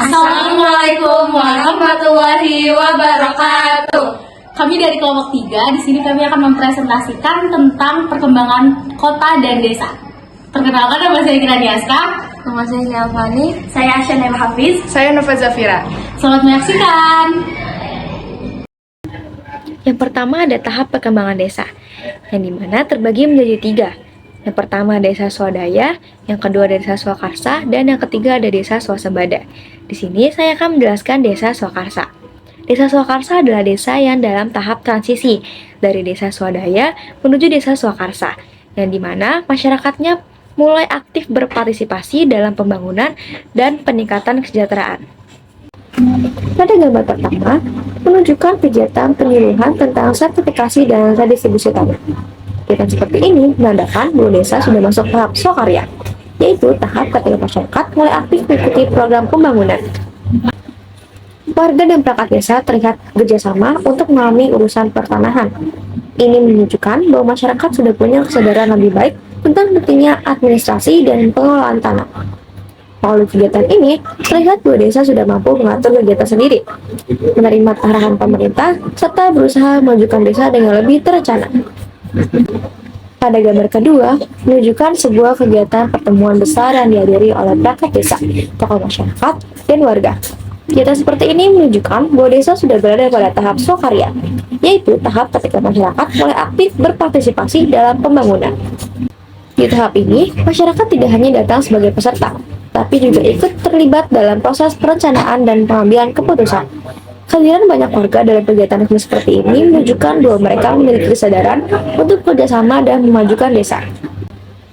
Assalamualaikum warahmatullahi wabarakatuh. Kami dari kelompok 3, di sini kami akan mempresentasikan tentang perkembangan kota dan desa. Perkenalkan, nama saya Kirani Aska. Nama saya Syafani. Saya Ashanel Hafiz. Saya Nova Zafira. Selamat menyaksikan. Yang pertama ada tahap perkembangan desa, yang dimana terbagi menjadi 3. Yang pertama desa swadaya, yang kedua desa swakarsa, dan yang ketiga ada desa swasembada. Di sini saya akan menjelaskan desa swakarsa. Desa swakarsa adalah desa yang dalam tahap transisi dari desa swadaya menuju desa swakarsa, yang dimana masyarakatnya mulai aktif berpartisipasi dalam pembangunan dan peningkatan kesejahteraan. Pada gambar pertama, menunjukkan kegiatan penyuluhan tentang sertifikasi dan redistribusi tanah. Kegiatan seperti ini menandakan bahwa desa sudah masuk tahap swakarya, yaitu tahap ketika masyarakat mulai aktif mengikuti program pembangunan. Warga dan perangkat desa terlihat bekerjasama untuk mengalami urusan pertanahan. Ini menunjukkan bahwa masyarakat sudah punya kesadaran lebih baik tentang pentingnya administrasi dan pengelolaan tanah. Melalui kegiatan ini, terlihat bahwa desa sudah mampu mengatur kegiatan sendiri, menerima arahan pemerintah, serta berusaha memajukan desa dengan lebih terencana. Pada gambar kedua, menunjukkan sebuah kegiatan pertemuan besar yang dihadiri oleh perangkat desa, tokoh masyarakat, dan warga. Kegiatan seperti ini menunjukkan bahwa desa sudah berada pada tahap swakarya, yaitu tahap ketika masyarakat mulai aktif berpartisipasi dalam pembangunan. Di tahap ini, masyarakat tidak hanya datang sebagai peserta, tapi juga ikut terlibat dalam proses perencanaan dan pengambilan keputusan. Kehadiran banyak warga dalam kegiatan seperti ini menunjukkan bahwa mereka memiliki kesadaran untuk bekerjasama dan memajukan desa.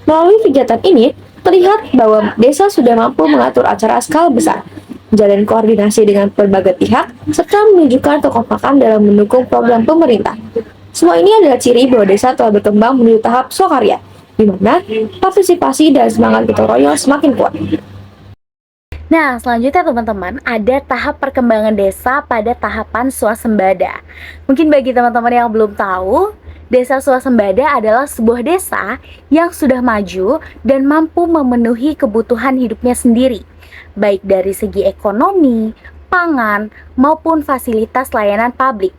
Melalui kegiatan ini, terlihat bahwa desa sudah mampu mengatur acara skala besar, menjalin koordinasi dengan berbagai pihak, serta menunjukkan kekompakan dalam mendukung program pemerintah. Semua ini adalah ciri bahwa desa telah berkembang menuju tahap swakarya, di mana partisipasi dan semangat gotong royong semakin kuat. Nah, selanjutnya teman-teman, ada tahap perkembangan desa pada tahapan swasembada. Mungkin bagi teman-teman yang belum tahu, desa swasembada adalah sebuah desa yang sudah maju dan mampu memenuhi kebutuhan hidupnya sendiri, baik dari segi ekonomi, pangan, maupun fasilitas layanan publik.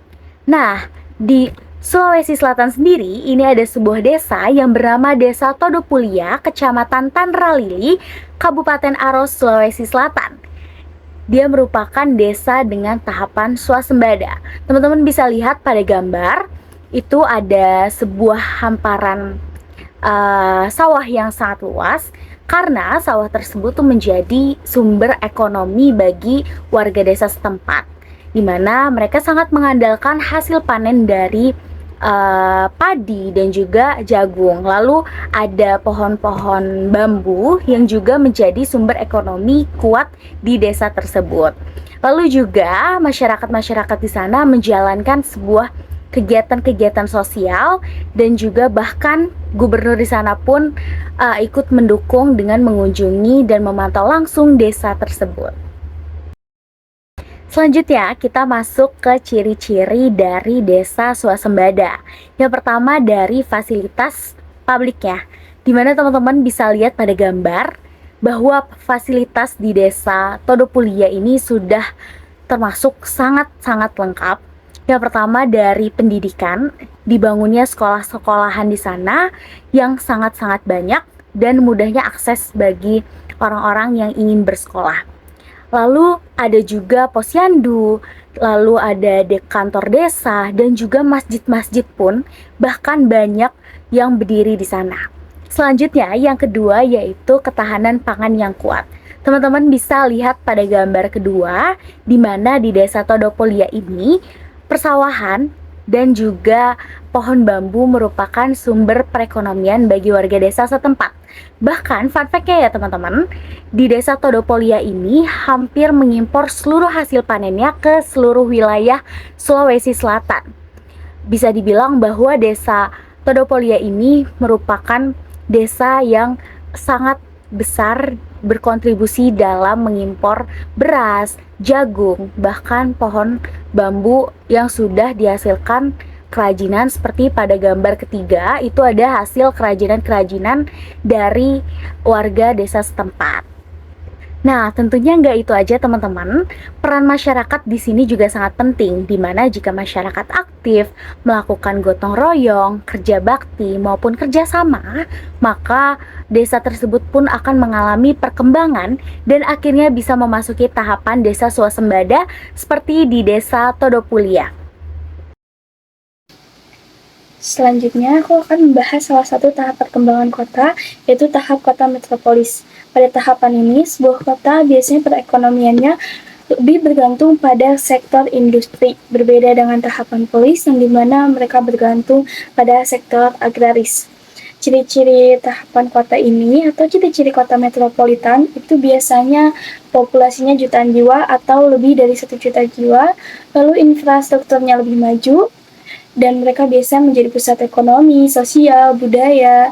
Nah, di Sulawesi Selatan sendiri, ini ada sebuah desa yang bernama Desa Todopulia, Kecamatan Tanralili, Kabupaten Aros, Sulawesi Selatan. Dia merupakan desa dengan tahapan swasembada. Teman-teman bisa lihat pada gambar, itu ada sebuah hamparan sawah yang sangat luas, karena sawah tersebut tuh menjadi sumber ekonomi bagi warga desa setempat, di mana mereka sangat mengandalkan hasil panen dari padi dan juga jagung. Lalu ada pohon-pohon bambu yang juga menjadi sumber ekonomi kuat di desa tersebut. Lalu juga masyarakat-masyarakat di sana menjalankan sebuah kegiatan-kegiatan sosial, dan juga bahkan gubernur di sana pun ikut mendukung dengan mengunjungi dan memantau langsung desa tersebut. Selanjutnya kita masuk ke ciri-ciri dari desa swasembada. Yang pertama dari fasilitas publiknya, dimana teman-teman bisa lihat pada gambar bahwa fasilitas di desa Todopulia ini sudah termasuk sangat-sangat lengkap. Yang pertama dari pendidikan, dibangunnya sekolah-sekolahan di sana yang sangat-sangat banyak dan mudahnya akses bagi orang-orang yang ingin bersekolah. Lalu ada juga posyandu, lalu ada kantor desa, dan juga masjid-masjid pun bahkan banyak yang berdiri di sana. Selanjutnya yang kedua yaitu ketahanan pangan yang kuat. Teman-teman bisa lihat pada gambar kedua, di mana di desa Todopulia ini persawahan dan juga pohon bambu merupakan sumber perekonomian bagi warga desa setempat. Bahkan fun fact-nya ya teman-teman, di desa Todopulia ini hampir mengimpor seluruh hasil panennya ke seluruh wilayah Sulawesi Selatan. Bisa dibilang bahwa desa Todopulia ini merupakan desa yang sangat besar berkontribusi dalam mengimpor beras, jagung, bahkan pohon bambu yang sudah dihasilkan kerajinan seperti pada gambar ketiga. Itu ada hasil kerajinan-kerajinan dari warga desa setempat. Nah, tentunya nggak itu aja teman-teman. Peran masyarakat di sini juga sangat penting, di mana jika masyarakat aktif melakukan gotong royong, kerja bakti maupun kerjasama, maka desa tersebut pun akan mengalami perkembangan dan akhirnya bisa memasuki tahapan desa swasembada seperti di desa Todopulia. Selanjutnya, aku akan membahas salah satu tahap perkembangan kota, yaitu tahap kota metropolis. Pada tahapan ini, sebuah kota biasanya perekonomiannya lebih bergantung pada sektor industri, berbeda dengan tahapan polis yang dimana mereka bergantung pada sektor agraris. Ciri-ciri tahapan kota ini atau ciri-ciri kota metropolitan itu biasanya populasinya jutaan jiwa atau lebih dari 1 juta jiwa, lalu infrastrukturnya lebih maju, dan mereka biasa menjadi pusat ekonomi, sosial, budaya,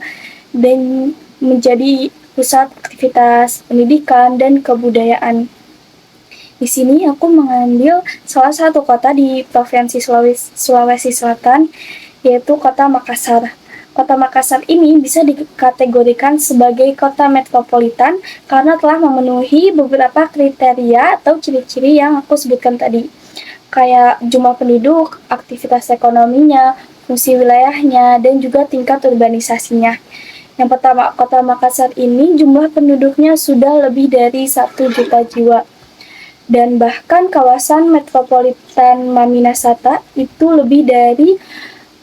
dan menjadi pusat aktivitas pendidikan dan kebudayaan. Di sini aku mengambil salah satu kota di Provinsi Sulawesi Selatan, yaitu kota Makassar. Kota Makassar ini bisa dikategorikan sebagai kota metropolitan karena telah memenuhi beberapa kriteria atau ciri-ciri yang aku sebutkan tadi, kayak jumlah penduduk, aktivitas ekonominya, fungsi wilayahnya, dan juga tingkat urbanisasinya. Yang pertama, kota Makassar ini jumlah penduduknya sudah lebih dari 1 juta jiwa. Dan bahkan kawasan metropolitan Maminasata itu lebih dari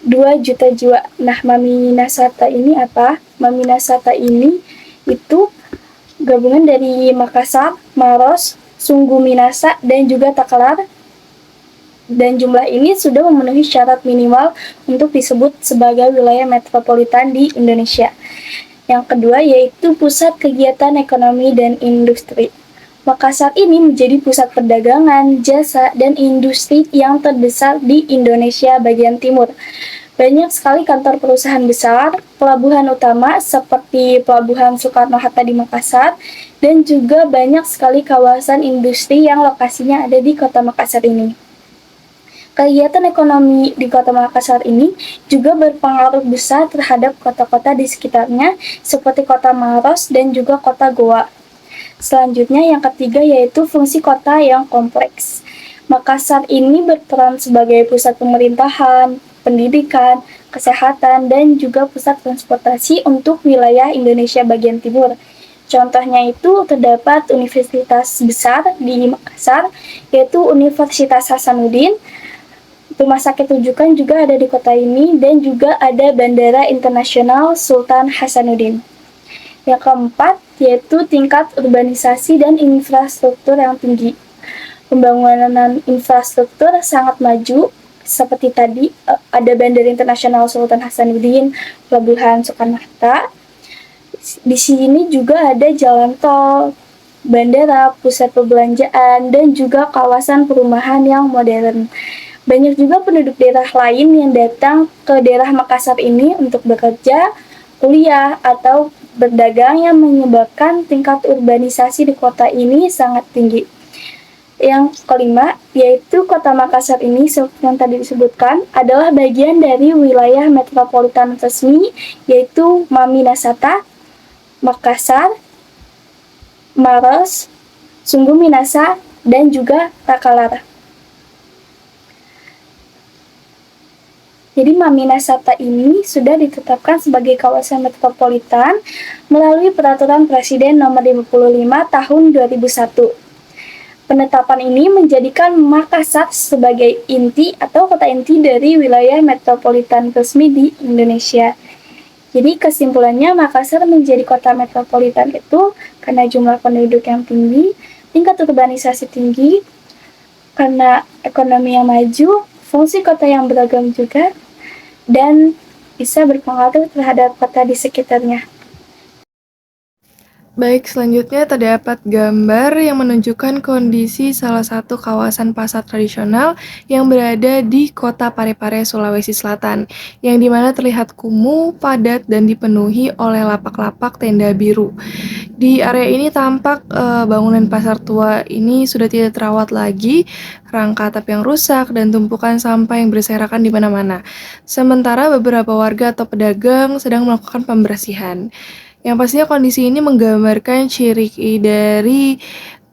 2 juta jiwa. Nah, Maminasata ini apa? Maminasata ini itu gabungan dari Makassar, Maros, Sungguh Minasa, dan juga Takalar. Dan jumlah ini sudah memenuhi syarat minimal untuk disebut sebagai wilayah metropolitan di Indonesia. Yang kedua yaitu pusat kegiatan ekonomi dan industri. Makassar ini menjadi pusat perdagangan, jasa, dan industri yang terbesar di Indonesia bagian timur. Banyak sekali kantor perusahaan besar, pelabuhan utama seperti Pelabuhan Soekarno-Hatta di Makassar, dan juga banyak sekali kawasan industri yang lokasinya ada di kota Makassar ini. Kegiatan ekonomi di kota Makassar ini juga berpengaruh besar terhadap kota-kota di sekitarnya seperti kota Maros dan juga kota Goa. Selanjutnya yang ketiga yaitu fungsi kota yang kompleks. Makassar ini berperan sebagai pusat pemerintahan, pendidikan, kesehatan, dan juga pusat transportasi untuk wilayah Indonesia bagian timur. Contohnya itu terdapat universitas besar di Makassar, yaitu Universitas Hasanuddin. Rumah sakit rujukan juga ada di kota ini, dan juga ada Bandara Internasional Sultan Hasanuddin. Yang keempat, yaitu tingkat urbanisasi dan infrastruktur yang tinggi. Pembangunan infrastruktur sangat maju, seperti tadi ada Bandara Internasional Sultan Hasanuddin, Pelabuhan Soekarno-Hatta. Di sini juga ada jalan tol, bandara, pusat perbelanjaan, dan juga kawasan perumahan yang modern. Banyak juga penduduk daerah lain yang datang ke daerah Makassar ini untuk bekerja, kuliah, atau berdagang yang menyebabkan tingkat urbanisasi di kota ini sangat tinggi. Yang kelima, yaitu kota Makassar ini seperti yang tadi disebutkan adalah bagian dari wilayah metropolitan resmi, yaitu Maminasata, Makassar, Maros, Sungguh Minasa, dan juga Takalar. Jadi Maminasata ini sudah ditetapkan sebagai kawasan metropolitan melalui Peraturan Presiden Nomor 55 Tahun 2001. Penetapan ini menjadikan Makassar sebagai inti atau kota inti dari wilayah metropolitan resmi di Indonesia. Jadi kesimpulannya Makassar menjadi kota metropolitan itu karena jumlah penduduk yang tinggi, tingkat urbanisasi tinggi, karena ekonomi yang maju, fungsi kota yang beragam juga, dan bisa berpengaruh terhadap kota di sekitarnya. Baik, selanjutnya terdapat gambar yang menunjukkan kondisi salah satu kawasan pasar tradisional yang berada di kota Parepare, Sulawesi Selatan, yang dimana terlihat kumuh, padat, dan dipenuhi oleh lapak-lapak tenda biru. Di area ini tampak bangunan pasar tua ini sudah tidak terawat lagi, rangka atap yang rusak, dan tumpukan sampah yang berserakan di mana-mana. Sementara beberapa warga atau pedagang sedang melakukan pembersihan. Yang pastinya kondisi ini menggambarkan ciri dari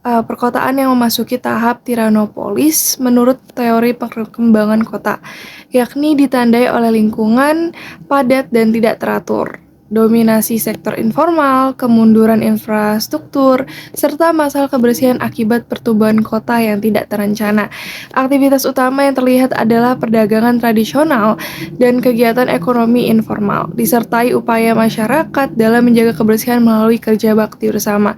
perkotaan yang memasuki tahap tiranopolis menurut teori perkembangan kota, yakni ditandai oleh lingkungan padat dan tidak teratur, dominasi sektor informal, kemunduran infrastruktur, serta masalah kebersihan akibat pertumbuhan kota yang tidak terencana. Aktivitas utama yang terlihat adalah perdagangan tradisional dan kegiatan ekonomi informal, disertai upaya masyarakat dalam menjaga kebersihan melalui kerja bakti bersama.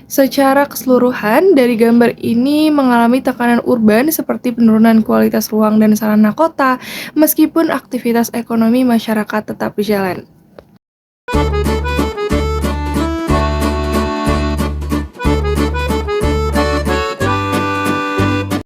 Secara keseluruhan, dari gambar ini mengalami tekanan urban seperti penurunan kualitas ruang dan sarana kota, meskipun aktivitas ekonomi masyarakat tetap berjalan.